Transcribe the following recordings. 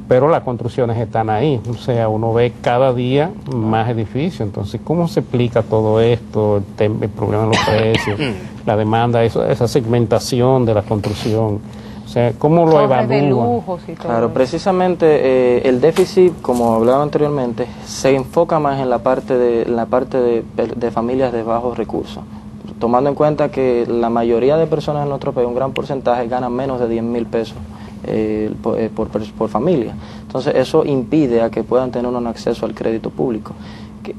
pero las construcciones están ahí, o sea, uno ve cada día más edificios. Entonces, ¿cómo se explica todo esto, el problema de los precios, la demanda, esa segmentación de la construcción? O sea, ¿cómo lo evalúan? De lujos y todo. Claro, precisamente el déficit, como hablaba anteriormente, se enfoca más en la parte de familias de bajos recursos, tomando en cuenta que la mayoría de personas en nuestro país, un gran porcentaje, ganan menos de 10,000 pesos por familia. Entonces eso impide a que puedan tener un acceso al crédito público.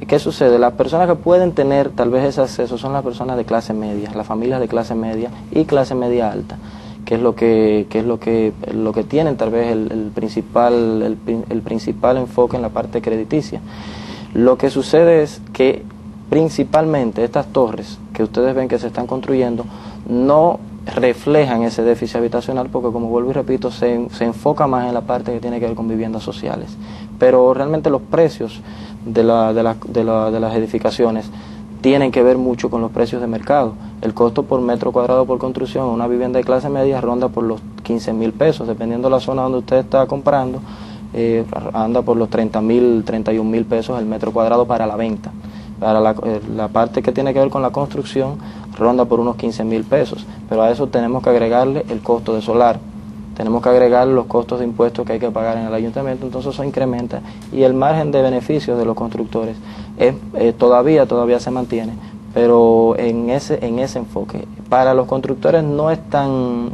¿Qué sucede? Las personas que pueden tener tal vez ese acceso son las personas de clase media, las familias de clase media y clase media alta, que es lo que tienen tal vez el principal enfoque en la parte crediticia. Lo que sucede es que principalmente estas torres que ustedes ven que se están construyendo no reflejan ese déficit habitacional, porque, como vuelvo y repito, se enfoca más en la parte que tiene que ver con viviendas sociales. Pero realmente los precios de las edificaciones tienen que ver mucho con los precios de mercado. El costo por metro cuadrado por construcción, una vivienda de clase media ronda por los 15,000 pesos, dependiendo de la zona donde usted está comprando, anda por los 30,000, 31,000 pesos el metro cuadrado para la venta. Para la parte que tiene que ver con la construcción ronda por unos 15,000 pesos, pero a eso tenemos que agregarle el costo de solar, tenemos que agregar los costos de impuestos que hay que pagar en el ayuntamiento. Entonces eso incrementa, y el margen de beneficios de los constructores todavía se mantiene, pero en ese enfoque. Para los constructores no es tan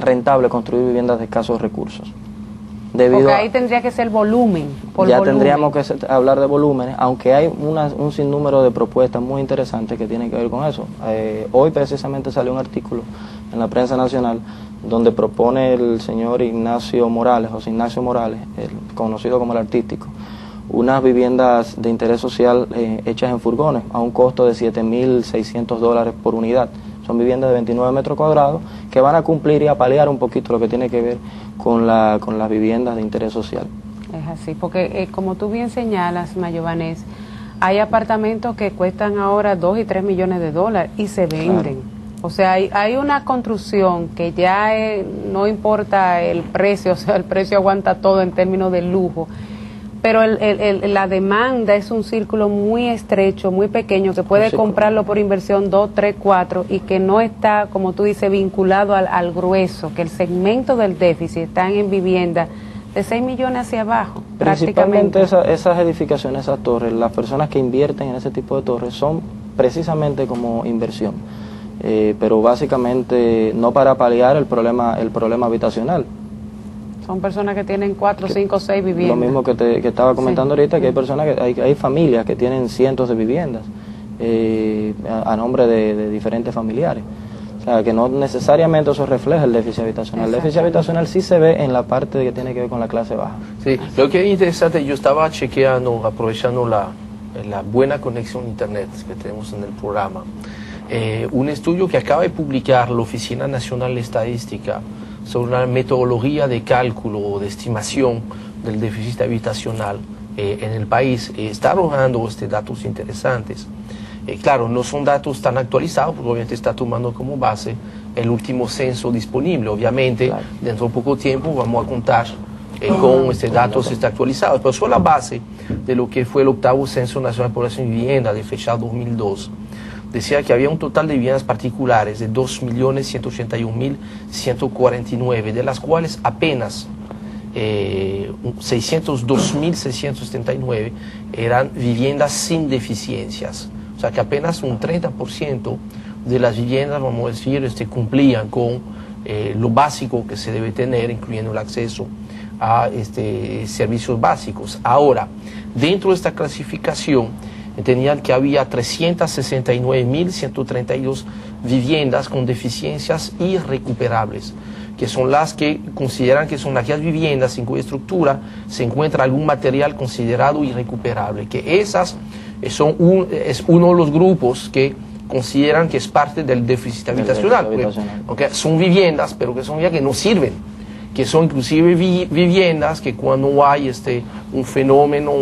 rentable construir viviendas de escasos recursos. Porque ahí tendría que ser volumen. Tendríamos que hablar de volúmenes, aunque hay un sinnúmero de propuestas muy interesantes que tienen que ver con eso. Hoy precisamente salió un artículo en la prensa nacional donde propone el señor Ignacio Morales, conocido como el Artístico, unas viviendas de interés social hechas en furgones a un costo de $7,600 por unidad. Son viviendas de 29 metros cuadrados que van a cumplir y a paliar un poquito lo que tiene que ver con las viviendas de interés social. Es así, porque como tú bien señalas, Mayovanés, hay apartamentos que cuestan ahora 2 y 3 millones de dólares y se venden. Claro. O sea, hay una construcción que ya no importa el precio, o sea, el precio aguanta todo en términos de lujo. Pero la demanda es un círculo muy estrecho, muy pequeño, que puede comprarlo por inversión 2, 3, 4 y que no está, como tú dices, vinculado al grueso, que el segmento del déficit están en vivienda de 6 millones hacia abajo, Principalmente prácticamente. esas edificaciones, esas torres, las personas que invierten en ese tipo de torres son precisamente como inversión, pero básicamente no para paliar el problema habitacional. Son personas que tienen 4, 5, 6 viviendas. Lo mismo que estaba comentando ahorita, que hay personas hay familias que tienen cientos de viviendas a nombre de diferentes familiares. O sea, que no necesariamente eso refleja el déficit habitacional. El déficit habitacional sí se ve en la parte que tiene que ver con la clase baja. Sí, lo que es interesante, yo estaba chequeando, aprovechando la buena conexión a internet que tenemos en el programa, un estudio que acaba de publicar la Oficina Nacional de Estadística sobre una metodología de cálculo o de estimación del déficit habitacional en el país, está arrojando datos interesantes. Claro, no son datos tan actualizados, porque obviamente está tomando como base el último censo disponible. Obviamente, claro, dentro de poco tiempo vamos a contar con datos actualizados, pero son la base de lo que fue el 8º Censo Nacional de Población y Vivienda de fecha 2002. Decía que había un total de viviendas particulares de 2.181.149, de las cuales apenas 602.679 eran viviendas sin deficiencias. O sea que apenas un 30% de las viviendas, vamos a decir, cumplían con lo básico que se debe tener, incluyendo el acceso a servicios básicos. Ahora, dentro de esta clasificación, tenían que había 369.132 viviendas con deficiencias irrecuperables, que son las que consideran que son aquellas viviendas en cuya estructura se encuentra algún material considerado irrecuperable, que esas es uno de los grupos que consideran que es parte del déficit habitacional, porque son viviendas, pero que son ya que no sirven, que son inclusive viviendas que cuando hay un fenómeno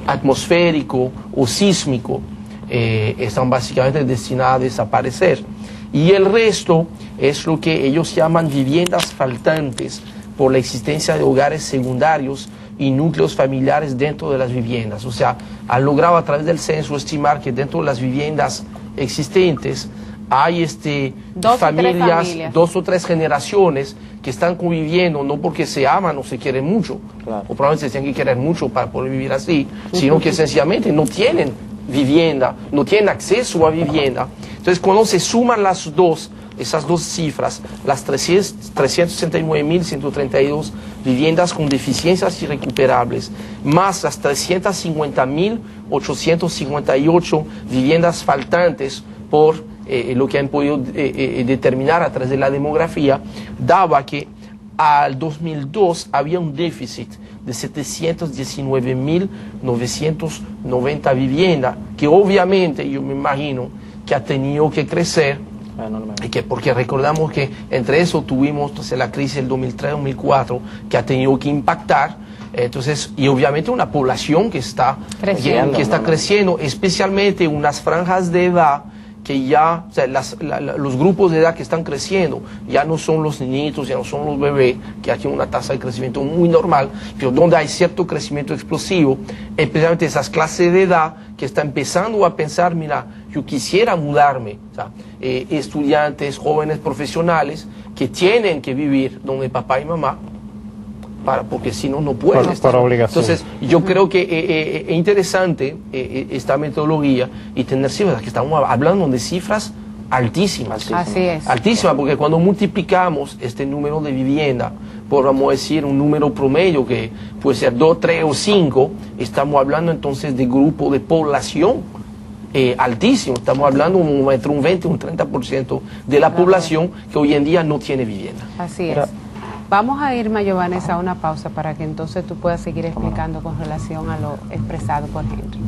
atmosférico o sísmico están básicamente destinadas a desaparecer. Y el resto es lo que ellos llaman viviendas faltantes por la existencia de hogares secundarios y núcleos familiares dentro de las viviendas. O sea, han logrado a través del censo estimar que dentro de las viviendas existentes hay familias, 2 o 3 generaciones que están conviviendo, no porque se aman o se quieren mucho, claro, o probablemente se tienen que querer mucho para poder vivir así, sino que sencillamente no tienen vivienda, no tienen acceso a vivienda. Entonces, cuando se suman esas dos cifras, las 369.132 viviendas con deficiencias irrecuperables, más las 350.858 viviendas faltantes por lo que han podido determinar a través de la demografía, daba que al 2002 había un déficit de 719.990 viviendas, que obviamente yo me imagino que ha tenido que crecer, porque recordamos que entre eso tuvimos la crisis del 2003-2004 que ha tenido que impactar. Entonces, y obviamente una población que está creciendo, especialmente unas franjas de edad que ya, o sea, los grupos de edad que están creciendo ya no son los niñitos, ya no son los bebés, que aquí hay una tasa de crecimiento muy normal, pero donde hay cierto crecimiento explosivo, especialmente esas clases de edad que están empezando a pensar, mira, yo quisiera mudarme, o sea, estudiantes, jóvenes profesionales que tienen que vivir donde papá y mamá, porque si no, no pueden estar. Por obligación. Entonces, yo creo que es interesante esta metodología y tener cifras, que estamos hablando de cifras altísimas. Así es. Altísimas, porque cuando multiplicamos este número de vivienda por, vamos a decir, un número promedio que puede ser 2, 3 o 5, estamos hablando entonces de grupo de población altísimo. Estamos hablando entre un 20 y un 30% de la población que hoy en día no tiene vivienda. Así es. Vamos a ir, Mayovanes, a una pausa para que entonces tú puedas seguir explicando con relación a lo expresado por Henry.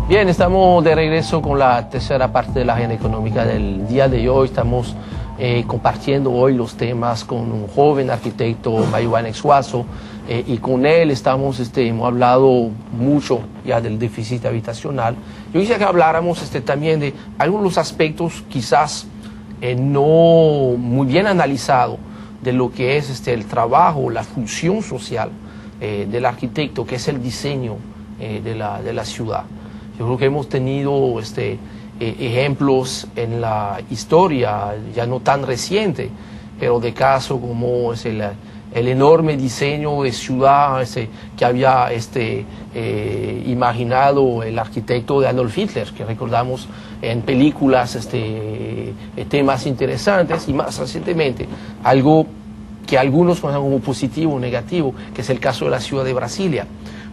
Bien, estamos de regreso con la tercera parte de la agenda económica del día de hoy. Estamos compartiendo hoy los temas con un joven arquitecto, Mayovanes Suazo, y con él hemos hablado mucho ya del déficit habitacional. Yo quisiera que habláramos también de algunos aspectos quizás no muy bien analizados de lo que es el trabajo, la función social del arquitecto, que es el diseño de la ciudad. Yo creo que hemos tenido ejemplos en la historia, ya no tan reciente, pero de casos como el enorme diseño de ciudad que había imaginado el arquitecto de Adolf Hitler, que recordamos en películas temas interesantes, y más recientemente algo que algunos consideran como positivo o negativo, que es el caso de la ciudad de Brasilia,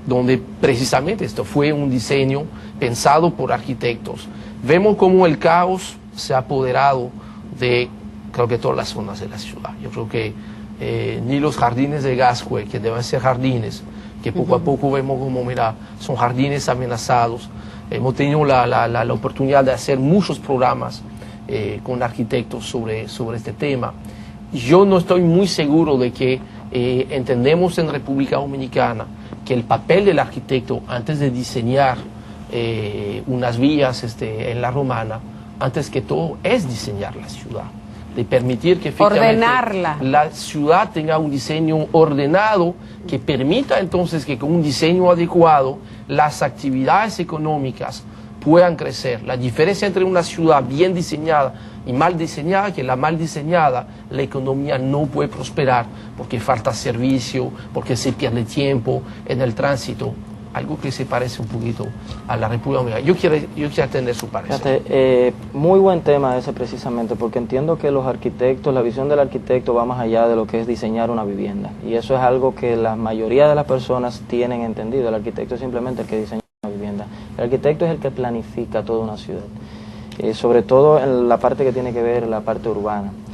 donde precisamente esto fue un diseño pensado por arquitectos. Vemos cómo el caos se ha apoderado de, creo que todas las zonas de la ciudad. Yo creo que ni los jardines de Gascue, que deben ser jardines, que poco a poco vemos como, mira, son jardines amenazados. Hemos tenido la oportunidad de hacer muchos programas con arquitectos sobre este tema. Yo no estoy muy seguro de que entendemos en República Dominicana que el papel del arquitecto antes de diseñar unas vías en la Romana, antes que todo es diseñar la ciudad, de permitir que ordenarla, la ciudad tenga un diseño ordenado que permita entonces que con un diseño adecuado las actividades económicas puedan crecer. La diferencia entre una ciudad bien diseñada y mal diseñada, que la mal diseñada, la economía no puede prosperar porque falta servicio, porque se pierde tiempo en el tránsito, algo que se parece un poquito a la República Dominicana. Yo quiero tener su parecer. Fíjate, muy buen tema ese precisamente, porque entiendo que los arquitectos, la visión del arquitecto va más allá de lo que es diseñar una vivienda, y eso es algo que la mayoría de las personas tienen entendido. El arquitecto es simplemente el que diseña una vivienda. El arquitecto es el que planifica toda una ciudad, sobre todo en la parte que tiene que ver la parte urbana.